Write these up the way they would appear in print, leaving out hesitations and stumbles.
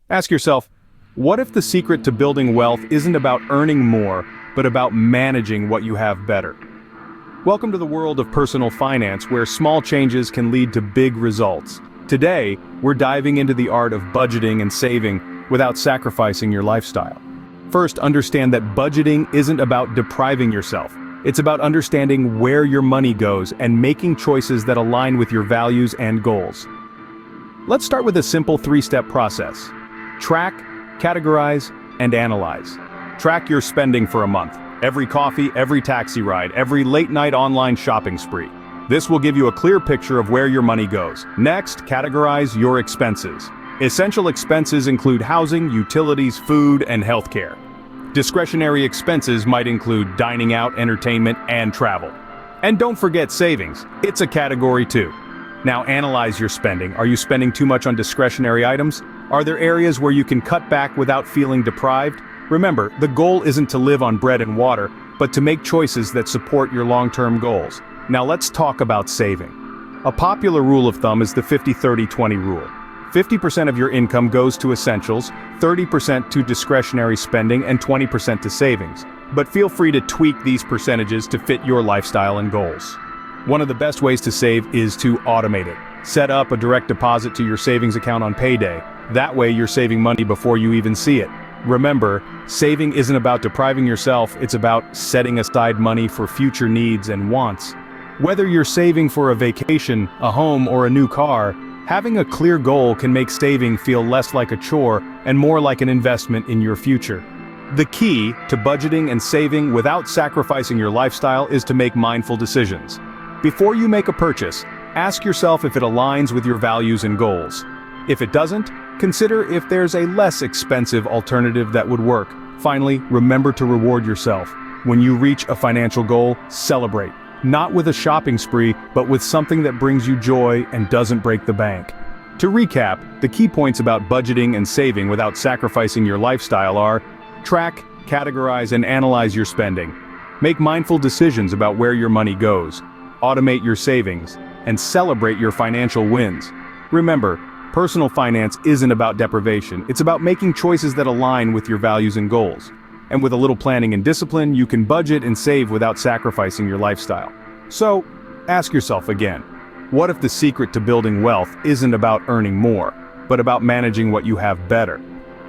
Ask yourself, what if the secret to building wealth isn't about earning more, but about managing what you have better? Welcome to the world of personal finance, where small changes can lead to big results. Today, we're diving into the art of budgeting and saving without sacrificing your lifestyle. First, understand that budgeting isn't about depriving yourself. It's about understanding where your money goes and making choices that align with your values and goals. Let's start with a simple three-step process. Track, categorize, and analyze. Track your spending for a month. Every coffee, every taxi ride, every late-night online shopping spree. This will give you a clear picture of where your money goes. Next, categorize your expenses. Essential expenses include housing, utilities, food, and healthcare. Discretionary expenses might include dining out, entertainment, and travel. And don't forget savings. It's a category too. Now analyze your spending. Are you spending too much on discretionary items? Are there areas where you can cut back without feeling deprived? Remember, the goal isn't to live on bread and water, but to make choices that support your long-term goals. Now let's talk about saving. A popular rule of thumb is the 50-30-20 rule. 50% of your income goes to essentials, 30% to discretionary spending, and 20% to savings. But feel free to tweak these percentages to fit your lifestyle and goals. One of the best ways to save is to automate it. Set up a direct deposit to your savings account on payday. That way you're saving money before you even see it. Remember, saving isn't about depriving yourself, it's about setting aside money for future needs and wants. Whether you're saving for a vacation, a home, or a new car, having a clear goal can make saving feel less like a chore and more like an investment in your future. The key to budgeting and saving without sacrificing your lifestyle is to make mindful decisions. Before you make a purchase, ask yourself if it aligns with your values and goals. If it doesn't, consider if there's a less expensive alternative that would work. Finally, remember to reward yourself. When you reach a financial goal, celebrate. Not with a shopping spree, but with something that brings you joy and doesn't break the bank. To recap, the key points about budgeting and saving without sacrificing your lifestyle are: track, categorize, and analyze your spending. Make mindful decisions about where your money goes. Automate your savings, and celebrate your financial wins. Remember, personal finance isn't about deprivation, it's about making choices that align with your values and goals. And with a little planning and discipline, you can budget and save without sacrificing your lifestyle. So, ask yourself again, what if the secret to building wealth isn't about earning more, but about managing what you have better?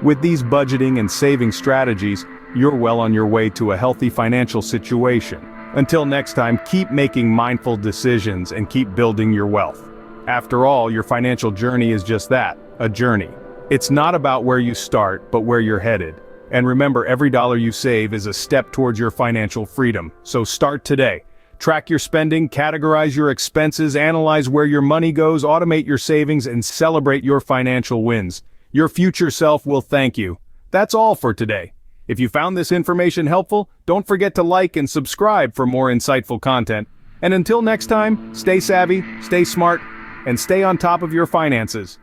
With these budgeting and saving strategies, you're well on your way to a healthy financial situation. Until next time, keep making mindful decisions and keep building your wealth. After all, your financial journey is just that, a journey. It's not about where you start, but where you're headed. And remember, every dollar you save is a step towards your financial freedom. So start today. Track your spending, categorize your expenses, analyze where your money goes, automate your savings, and celebrate your financial wins. Your future self will thank you. That's all for today. If you found this information helpful, don't forget to like and subscribe for more insightful content. And until next time, stay savvy, stay smart, and stay on top of your finances.